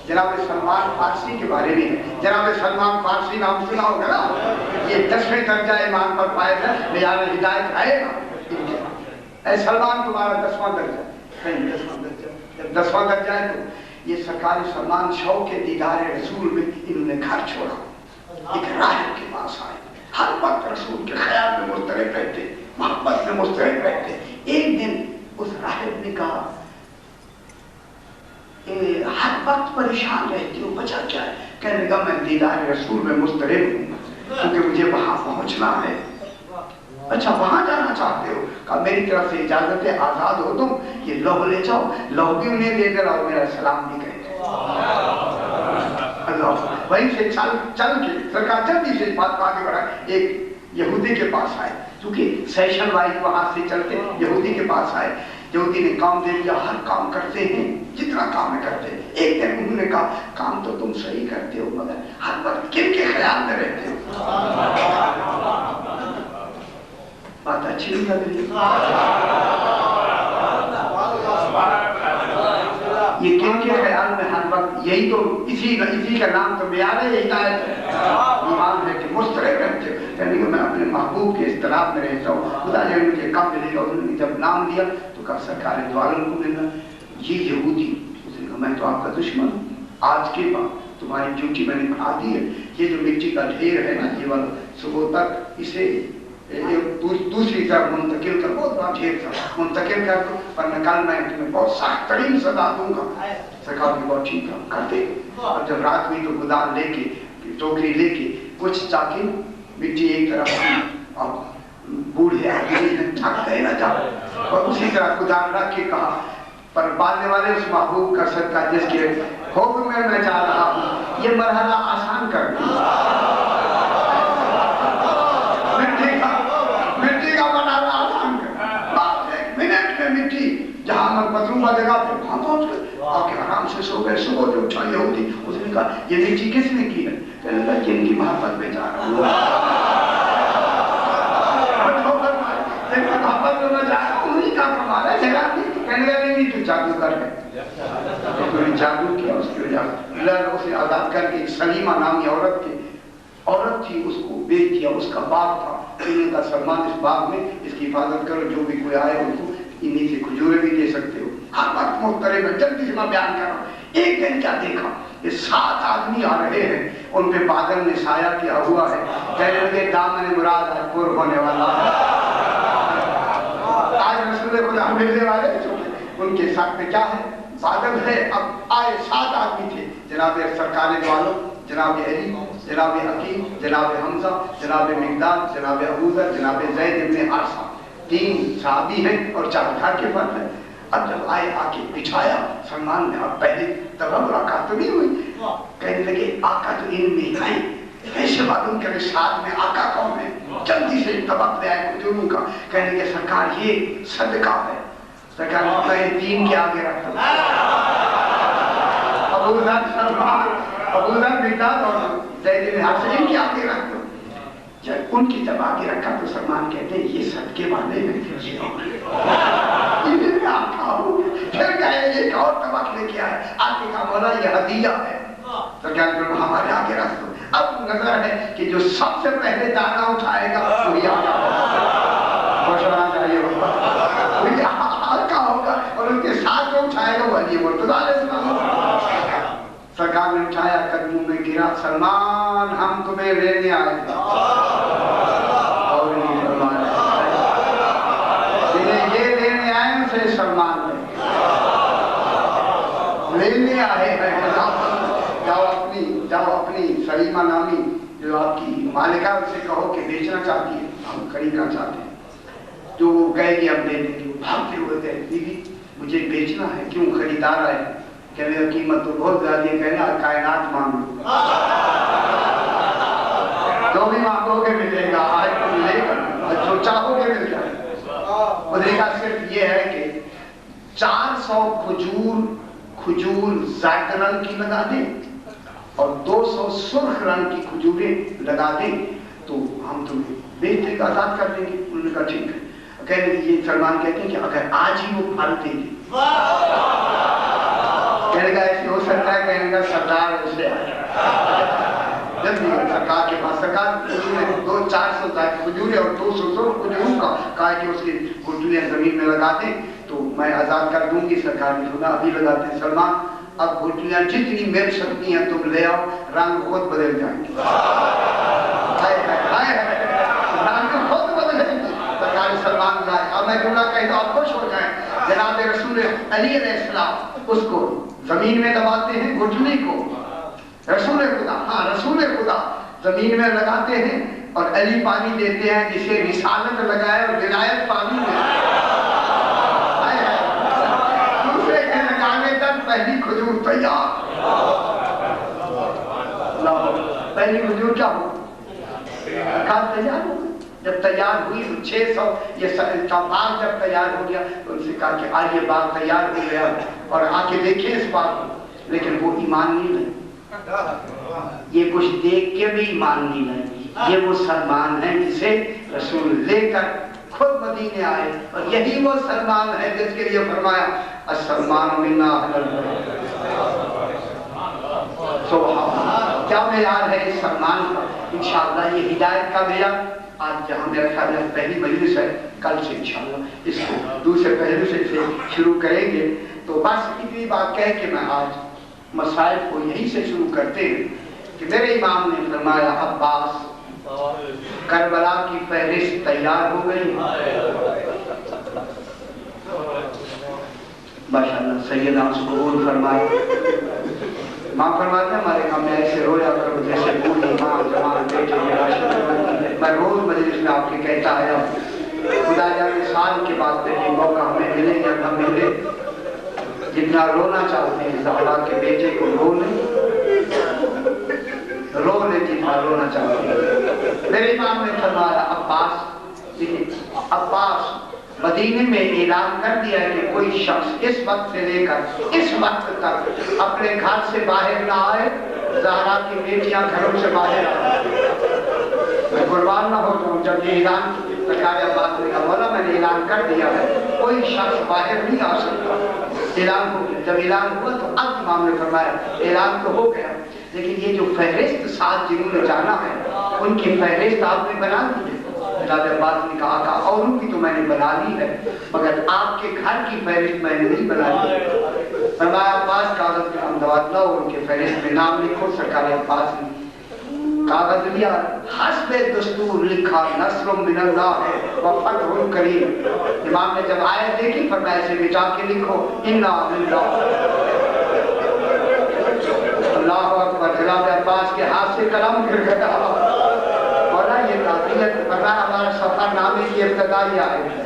جناب سلمان فارسی کے بارے میں, جناب سلمان فارسی نام سنا ہوگا نا, یہ 10ویں درجہ ایمان پر فائز ہے, معیار ہدایت ہے نا. اے سلمان تمہارا 10واں درجہ, کہیں 10واں درجہ, جب 10واں درجہ ہے تو یہ سرکار سلمان شوق کے دیدار رسول میں انہوں نے گھر چھوڑا, ایک راہب کے پاس آئے, ہر وقت رسول کے خیال میں مضطرب رہتے, محبت میں مضطرب رہتے. ایک دن اس راہب نے کہا, ہر وقت پریشان رہتی ہو, وجہ کیا ہے؟ کہنے لگا میں دیدار رسول میں مضطرب ہوں کیونکہ مجھے وہاں پہنچنا ہے. اچھا وہاں جانا چاہتے ہو, کہا میری طرف سے اجازت ہے, آزاد ہو تم, یہ لوح لے جاؤ, لوح بھی انہیں دے کر آؤ, میرا سلام بھی کہتے. اللہ وہیں سے چل کے سرکار جلدی سے بات کو آگے بڑھا, ایک یہودی کے پاس آئے, کیونکہ سیشن وائز وہاں سے چلتے یہودی کے پاس آئے. یہودی نے کام دے دیا, ہر کام کرتے ہیں جتنا کام ہے کرتے ہیں. ایک دن انہوں نے کہا کام تو تم صحیح کرتے ہو, مگر ہر وقت کن کے خیال میں رہتے ہو. بات اچھی نہیں لگ رہی. یہ کن کے خیال میں ہر وقت یہی تو اسی کا نام تو معیار ہدایت ہے، ایمان ہے کہ مسترب رہتے یعنی کہ میں اپنے محبوب کے اضطراب میں رہتا ہوں، خدا جانے مجھے کب ملے گا۔ انہوں نے جب نام لیا تو کہا سرکار دو عالم کو ملنا، یہ یہودی، اس نے کہا میں تو آپ کا دشمن ہوں، آج کے بعد تمہاری ڈیوٹی میں نے بڑھا دی ہے، یہ جو مٹی کا ڈھیر ہے نا یہ والا صبح تک اسے دوسری طرف منتقل کر، بہت بڑا ڈھیر تھا، منتقل کر دو ورنہ کل میں تمہیں بہت سخت ترین سزا دوں گا۔ سرکار نے بہت ٹھیک ہے کر دے۔ اور جب رات ہوئی تو گدار لے کے ٹوکری لے کے کچھ چاکے مٹی ایک طرف اب بوڑھے آدمی ہیں تھک گئے نہ جاؤ، اور اسی طرح گدار رکھ کے کہا پر پالنے والے اس محبوب کا صدقہ جس کے حکم میں میں جا رہا ہوں یہ مرحلہ آسان کر دیں، مٹی کا مرحلہ آسان کر دیں، بس ایک منٹ میں مٹی جہاں میں مطلوبہ جگہ پہ وہاں پہنچ گئے، آ کے آرام سے سو گئے۔ صبح جو اٹھا یہودی اس نے کہا یہ مٹی کس نے کی ہے؟ کہنے لگا جن کی محبت میں جا رہا ہوں، جن کی محبت میں جا رہا ہوں انہیں کا کمال ہے۔ کہنے لگا نہیں تو جادو کر ہے، تو نے جادو کیا، اس کی وجہ اللہ اسے آزاد کر کے سلیمہ نامی عورت تھی، اس کو بیچ دیا، اس کا باغ تھا، انہیں کا سلمان اس باغ میں اس کی حفاظت کرو، جو بھی کوئی آئے ان کو انہیں سے کھجورے بھی دے سکتے ہو۔ ہر وقت محترم ہے، جلدی سے میں بیان کر رہا ہوں۔ ایک دن کیا دیکھا، یہ 7 آدمی آ رہے ہیں، ان پہ بادل نے سایہ کیا ہوا ہے، کہنے لگے دامن مراد آج پر ہونے والا ہے، آج رسول خدا ملنے والے ہیں۔ ان کے ساتھ میں کیا ہے؟ بادل ہے۔ اب آئے 7 آدمی تھے، جناب سرکار دو عالم، جناب علی، جناب عقیل، جناب حمزہ، جناب مقداد، جناب ابوذر، جناب زید ابن حارثہ، 3 صحابی ہیں اور 4 گھر کے فرد ہیں۔ اب جب آئے آ کے بچھایا سلمان نے، اب پہلے دفعہ ملاقات تو نہیں ہوئی، کہنے لگے آقا تو ان میں ہیں، کیسے معلوم کرے ساتھ میں آقا کون ہے؟ جلدی سے طبق لے آئے کھجوروں کا، کہنے لگے سرکار یہ صدقہ ہے۔ سرکار نے کہا 3 کے آگے رکھ دو، ابوذر، سلمان، ابوذر، مقداد اور زید بن حارثہ ان کے آگے رکھ دو۔ جب ان کی جب آگے رکھا تو سلمان کہتے ہیں یہ صدقے والے ہیں، انہیں میں آپ کھاؤں۔ پھر کہے ایک اور طبق لے کے آئے، آگے کا مولا یہ ہدیہ ہے، سرکار نے کہا ہمارے آگے رکھ دو۔ اب نظر ہے کہ جو سب سے پہلے دانا اٹھائے گا وہی آقا ہوگا، خوش ہونا چاہیے، وہی آقا ہوگا، اور ان کے ساتھ جو اٹھائے گا وہ علی مرتضیٰ علیہ السلام۔ سرکار نے اٹھایا، قدموں میں گرا، سلمان ہم تمہیں لینے آئے تھے، اور نہیں سلمان جنہیں یہ لینے آئے ان سے سلمان لینے آئے ہیں۔ جاؤ اپنی سلیمہ نامی جو آپ کی مالکہ ان سے کہو کہ بیچنا چاہتی ہے، ہم خریدنا چاہتے ہیں۔ جو وہ کہے گی اب دے دیں گے، بھاگتے ہوئے گئے، بیوی مجھے بیچنا ہے، کیوں؟ خریدار آئے، کہنے لگا قیمت تو بہت زیادہ ہے، کہنا کائنات مانگو، جو بھی مانگو گے ملے گا، آج تو ملے گا، جو چاہو گے مل جائے گا۔ وہ دیکھا صرف یہ ہے کہ 400 کھجور زائد رنگ کی لگا دیں اور 200 سرخ رنگ کی کھجوریں لگا دیں تو ہم تمہیں بیچ دے گا، آزاد کر دیں گے۔ انہوں نے کہا ٹھیک ہے۔ کہنے لگے یہ سلمان کہتے ہیں کہ اگر آج ہی وہ پھل دے دیں، کہنے کا ایسے ہو سکتا ہے، کہنے کا سردار اسے جلدی سرکار کے پاس، سرکار نے 400 کھجوریں اور 200 سرخ کھجوروں کا کہا کہ اس کی گھٹنیاں زمین میں لگا دیں تو میں آزاد کر دوں گی۔ سرکار نے سنا ابھی لگاتے ہیں۔ سلمان اب گھٹنیاں جتنی مل سکتی ہیں تم لے آؤ، رنگ خود بدل جائیں گے، رنگ خود بدلیں گے۔ سرکار سلمان لائے، اور میں جملہ کہتا ہوں آپ خوش ہو جائیں، جناب رسول علی علیہ السلام اس کو زمین میں دباتے ہیں، گھٹنی کو رسول خدا زمین میں لگاتے ہیں اور علی پانی دیتے ہیں جسے رسالت لگائے اور ولایت پانی میں دوسرے کے لگانے تک پہلی کھجور تیار۔ پہلی کھجور کیا ہو تیار ہو، جب تیار ہوئی 600 یہ باغ جب تیار ہو گیا تو ان سے کہا کہ آج یہ باغ تیار ہو گیا اور آ کے دیکھیں اس باغ کو، لیکن وہ ایمان نہیں لائے، یہ کچھ دیکھ کے بھی ایمان نہیں لائے۔ یہ وہ سلمان ہے جسے رسول لے کر خود مدینے آئے، اور یہی وہ سلمان ہے جس کے لیے فرمایا السلمان منا سبحان اللہ. کیا معیار ہے اس سلمان کا؟ انشاءاللہ یہ ہدایت کا معیار. آج جہاں میرا خیال ہے پہلی مجلس ہے، کل سے انشاءاللہ اس کو دوسرے پہلو سے شروع کریں گے. تو بس اتنی بات کہہ کے میں آج مسائل کو یہیں سے شروع کرتے ہیں کہ میرے امام نے فرمایا عباس کربلا کی فہرست تیار ہو گئی. ماشاءاللہ سیدنا اس قبول فرمائے. ماں فرماتے ہیں ہمارے کام میں ایسے رویا کرو جیسے بوڑھی ماں جوان بیٹے میں روز مجلس میں آپ کے کہتا آیا ہوں. خدا جانے سال کے بعد پہلے موقع ہمیں ملے یا نہ ملے، جتنا رونا چاہتے ہیں زہرا کے بیٹے کو رو لے جتنا رونا چاہتے ہیں. میرے امام نے فرمایا عباس، عباس مدینے میں اعلان کر دیا ہے کہ کوئی شخص اس وقت سے لے کر اس وقت تک اپنے گھر سے باہر نہ آئے. زہرا کی بیٹیاں گھروں سے باہر آئے. میں قربان نہ ہو جاؤں. جب یہ اعلان سرکار عباس نے کہا مولا میں نے اعلان کر دیا ہے کوئی شخص باہر نہیں آ سکتا. اعلان ہو گیا. جب اعلان ہوا تو اب امام نے فرمایا اعلان تو ہو گیا، لیکن یہ جو فہرست ساتھ جنہوں نے جانا ہے ان کی فہرست آپ نے بنا دی ہے. جناب عباس نے کہا کہ اوروں کی تو میں نے بنا لی ہے مگر آپ کے گھر کی فہرست میں نے نہیں بنا لی. فرمایا عباس کاغذ کے نام دوات لاؤ، ان کے فہرست میں نام لکھو. سرکار عباس نے کاغذ لیا، حسب دستور لکھا نصر من اللہ و فتح کریم. امام نے جب آیت دیکھی فرمایا اسے مٹا کے لکھو انا للہ. اللہ اکبر. جناب عباس کے ہاتھ سے قلم گر گیا. مولا یہ تعطیلت فرمایا ہمارا سفر نامے کی ابتدائی آیت.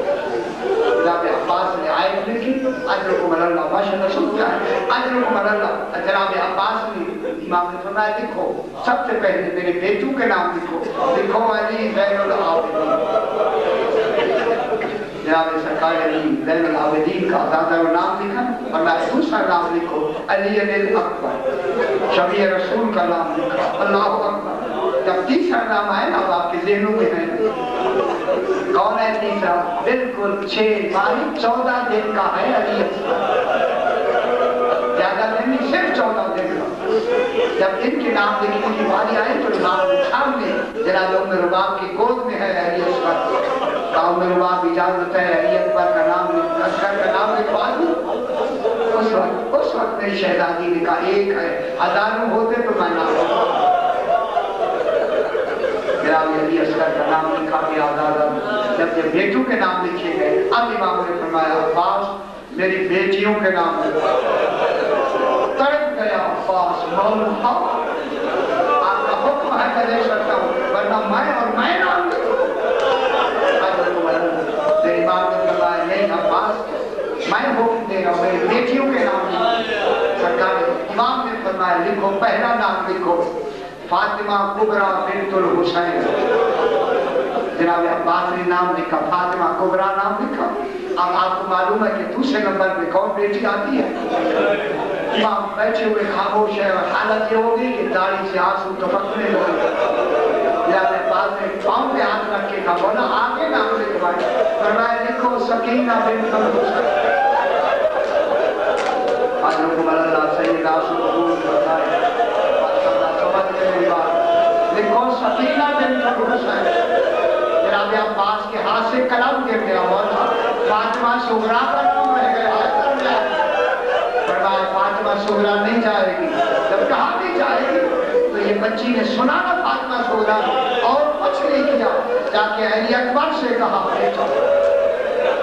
جناب عباس نے آیت لکھی اجرکم اللہ. ماشاءاللہ سن کیا ہے اجرکم اللہ. جناب عباس نے امام نے فرمایا لکھو سب سے پہلے میرے بیٹوں کے نام لکھو علی زین العابدین. جناب سرکار علی زین العابدین کا آزادہ نام لکھا اور میں دوسرا نام لکھو علی الاکبر. شبیہ رسول کا نام لکھا. اللہ اکبر. جب تیسرا نام آئے نا آپ کے ذہنوں میں ہے کون ہے تیسرا؟ بالکل 6 ماہ 14 دن کا ہے علی اکبر. زیادہ دن نہیں، صرف 14 دن کا. جب ان کے نام لکھنے کی باری آئے تو امام سامنے جناب ام رباب کی گود میں ہے علی اکبر. ام رباب اجازت ہے علی اکبر کا نام اصغر کا نام لکھوا دوں. اس وقت میری شہزادی نے کہا ایک ہے، ہزاروں ہوتے تو میں نام جناب علی اصغر کا نام لکھا گیا آزادہ. جب یہ بیٹوں کے نام لکھے گئے اب امام نے فرمایا عباس میری بیٹیوں کے نام لکھا. تڑپ گیا عباس مولا آپ کا حکم ہے کہ لے سکتا ہوں ورنہ میں اور میں نام لکھوں. میرے امام نے فرمایا نہیں عباس میں حکم دے رہا ہوں میری بیٹیوں کے نام لکھو. سرکار امام نے فرمایا لکھو پہلا نام لکھو فاطمہ کبریٰ بنت الحسین. جناب عباس نے نام لکھا فاطمہ کبریٰ نام لکھا. اب آپ کو معلوم ہے کہ دوسرے نمبر میں کون بیٹی آتی ہے؟ امام بیٹھے ہوئے خاموش ہے اور حالت یہ ہوگی کہ داڑھی سے آنسو ٹپکنے لگے. جناب عباس نے پاؤں پہ ہاتھ رکھ کے کہا بولا آگے نام لکھوائے. فرمایا لکھو سکینہ بنت الحسین. حضرت اللہ سید آسو قبول فرمائے. لکھو سکینہ بنت الحسین. جناب عباس کے ہاتھ سے قلم گر گیا. مولا فاطمہ صغریٰ کا نام رہ گیا. فرمایا فاطمہ صغریٰ نہیں جائے گی. جب کہا نہیں جائے گی تو یہ بچی نے سنا نا فاطمہ صغریٰ اور کچھ نہیں کیا. جا کے علی اکبر سے کہا بیٹا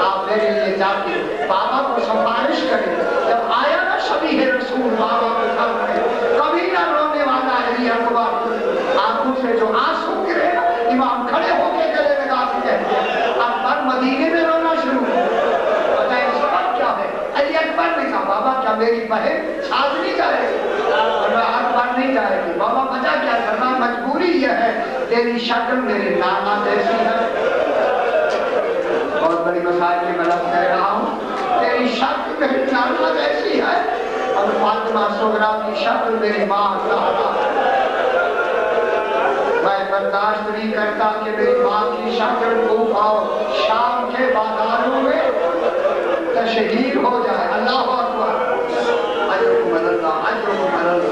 آپ میرے لیے جا کے بابا کو سفارش کریں. جب آیا نا شبیہ رسول بابا کے سامنے کبھی نہ رونے والا علی اکبر آنکھوں سے جو آنسو گرے امام کھڑے ہو کے گلے لگا کے کہتے ہیں اکبر مدینے میں رونا شروع ہو. بتائیں سبب کیا ہے؟ علی اکبر نے کہا بابا کیا میری بہن ساتھ نہیں جائے گی؟ اکبر نہیں جائے گی. بابا وجہ کیا کرنا؟ مجبوری یہ ہے تیری شکل میرے نانا جیسی ہے. بہت بڑی مسائل کی مدد کر رہا ہوں. تیری شکل میری نانا جیسی ہے اور فاطمہ صغریٰ کی شکل میری ماں زہرا. میں برداشت نہیں کرتا کہ میری ماں کی شکل کوفہ اور شام کے بازاروں میں تشہیر ہو جائے. اللہ اکبر اجرکم اللہ اجرکم اللہ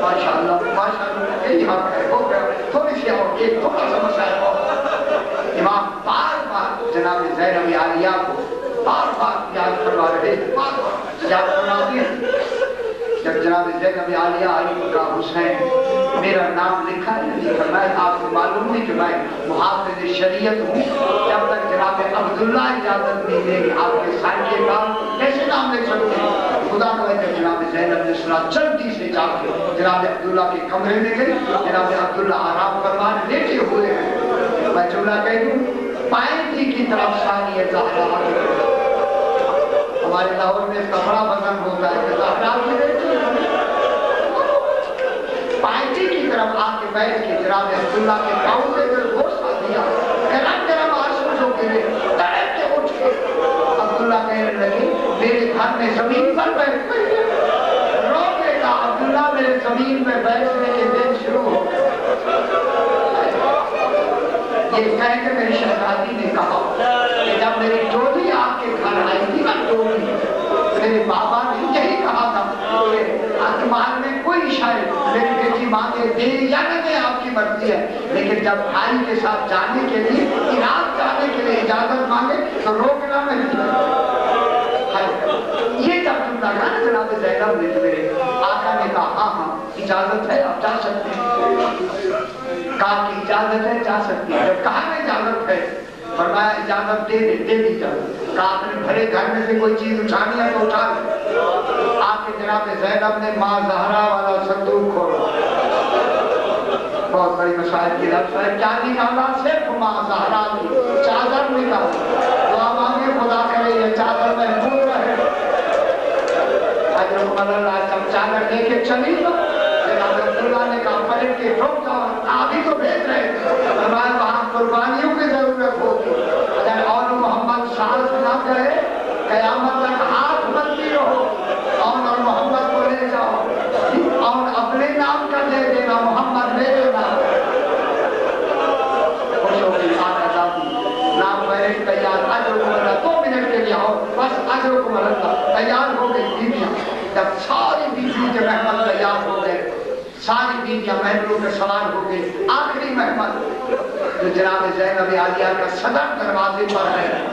ماشاءاللہ ماشاءاللہ یہی حق ہے ہو گیا تھوڑی سی اور ایک تھوڑا سا مسائل اور امام بار بار جناب زینب عالیہ کو بار بار یاد فرما رہے بار بار یاد فرماتی ہیں جب جناب زینب عالیہ آئی کا حسین میرا نام لکھا ہے نہیں فرمایا آپ کو معلوم نہیں کہ میں محافظ شریعت ہوں جب تک جناب عبداللہ اجازت نہیں دے گی آپ کے سائنکے کا کیسے نام لکھ سکتے ہیں خدا کو ہے جب جناب زینب نے سنا جلدی سے جا کے جناب عبداللہ کے کمرے میں گئی جناب عبداللہ آرام فرمان لیٹے ہوئے ہیں میں جملہ کہہ دوں پائنٹی کی طرف ثانی زہرا ہمارے لاہور میں اس کا بڑا وزن ہوتا ہے کہ زہرا کی بیٹی پائنٹی کی طرف آ کے بیٹھ کے جناب عبداللہ کے پاؤں سے گوشہ دیا گرم گرم آنسو جو گرے تڑپ کے اٹھ کے عبداللہ کہنے لگے میرے گھر میں زمین پر بیٹھ گئی روکے گا عبداللہ میرے زمین میں بیٹھنے کے دن شروع ہو یہ کہہ کے میری شہزادی نے کہا کہ جب میری ٹولی آپ کے گھر آئی تھی نا ٹولی میرے بابا نے یہی کہا تھا کہ اعتماد میں کوئی شاید میری بیٹی مانگے دے یا نہ دے آپ کی مرضی ہے لیکن جب بھائی کے ساتھ جانے کے لیے عراق جانے کے لیے اجازت مانگے تو روکنا نہیں یہ جب جملہ کہا نا جناب زینب نے میرے آقا نے کہا ہاں ہاں اجازت ہے آپ جا سکتے ہیں کہا کہ اجازت ہے جا سکتی ہے جب کہا نا اجازت ہے فرمایا اجازت دے دی اجازت کہا اپنے بھرے گھر میں سے کوئی چیز اٹھانی ہے تو اٹھا لے آپ کے جناب زینب نے ماں زہرا والا صندوق کھولا بہت بڑی مسائل کی لفظ ہے کیا نکالا صرف ماں زہرا کی چادر نکالا دعا مانگے خدا کرے یہ چادر محفوظ رہے اجرکم اللہ جب چادر لے کے چلی تو جناب عبداللہ نے کہا پلٹ کے رک جاؤ آپ ہی تو بھیج رہے فرمایا وہاں قربانیوں کی ضرورت ہوتی اگر اور محمد سانس نہ کرے قیامت تک ہاتھ بندی رہو اور محمد کو لے جاؤ اور اپنے نام کا دے دینا محمد میرے نام خوش ہو گئی آقا ذاتی نام بیرک تیار اجرکم اللہ 2 منٹ کے لیے آؤ بس اجرکم اللہ تیار ہو گئی بیویاں جب ساری بیوی کے مہمان تیار ہو گئے ساری بیویاں محملوں کے سوار ہو گئی آخری مہمان جو جناب زینب عالیہ کا صدر دروازے پر ہے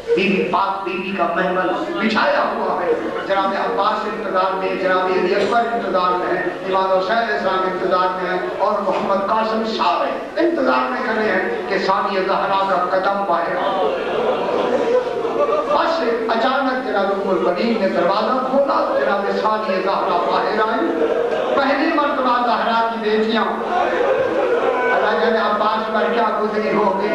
بی بی پاک بی بی کا محمل بچھایا ہوا ہے جناب عباس انتظار میں جناب علی اکبر انتظار میں ہے امام حسین اسلام انتظار میں ہے اور محمد قاسم سارے انتظار میں کھڑے ہیں کہ ثانی زہرا کا قدم باہر بس اچانک جناب ام البنین نے دروازہ کھولا جناب ثانی زہرا باہر آئی پہلی مرتبہ زہرا کی بیٹیاں اللہ جانے عباس پر کیا گزری ہوگی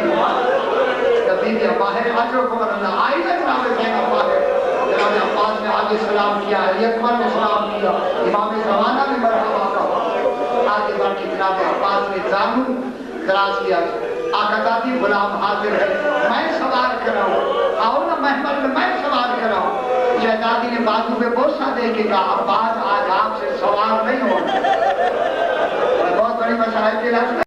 بیویاں باہر اجرکم اللہ آئی نا جناب زینب باہر جناب عباس نے آگے سلام کیا علی اکبر نے سلام کیا امام زمانہ نے مرحبا کہا آگے بڑھ کے جناب عباس نے زانو دراز کیا آقا ذاتی غلام حاضر ہے میں سوار کراؤں آؤ نا محمل میں میں سوار کراؤں شہزادی نے بازو پہ بوسہ دے کے کہا عباس آج آپ سے سوار نہیں ہونا بہت بڑی مسائل کے لفظ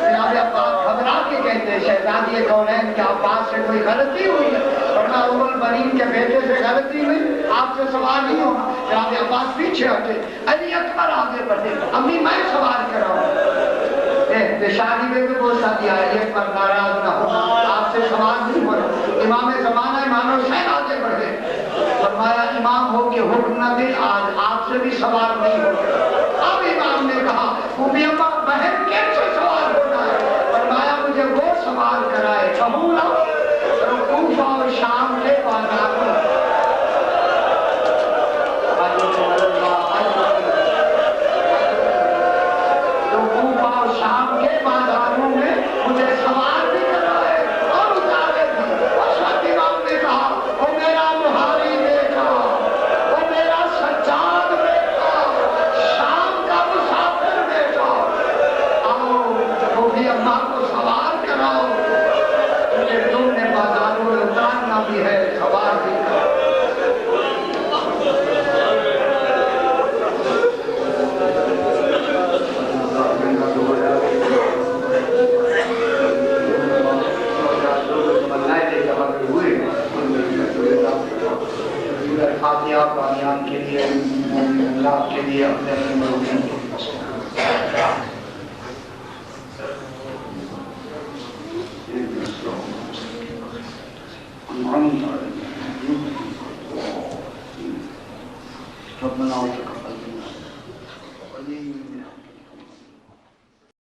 جناب عباس گھبرا کے کہتے ہیں شہزادی کونین کہ عباس سے کوئی غلطی ہوئی ہے ورنہ ام البنین کے بیٹے سے غلطی ہوئی آپ سے سوار نہیں ہونا جناب عباس پیچھے ہٹے علی اکبر آگے بڑھے امی میں سوار کراؤں شادی میں بھی بوسہ دیا علی اکبر ناراض نہ ہو آپ سے سوار نہیں ہونا امام زمانہ امام حسین آگے بڑھے فرمایا امام ہو کہ حکم نہ دے آج آپ سے بھی سوار نہیں ہوگا اب امام نے کہا امی اماں بہن کیسے سوار ہونا ہے فرمایا مجھے وہ سوار کرائے کبولا کوفہ اور شام کے بازار میں جو کوفہ اور شام کے بازاروں میں مجھے سوار بھی کرائے اور اتارے بھی اس وقت امام نے کہا وہ میرا بہاری بیٹا وہ میرا سجاد بیٹا شام کا مسافر بیٹا آؤ فاتحہ بانیان کے لیے اللہ کے لیے اپنے اپنے مرحومین کو ربنا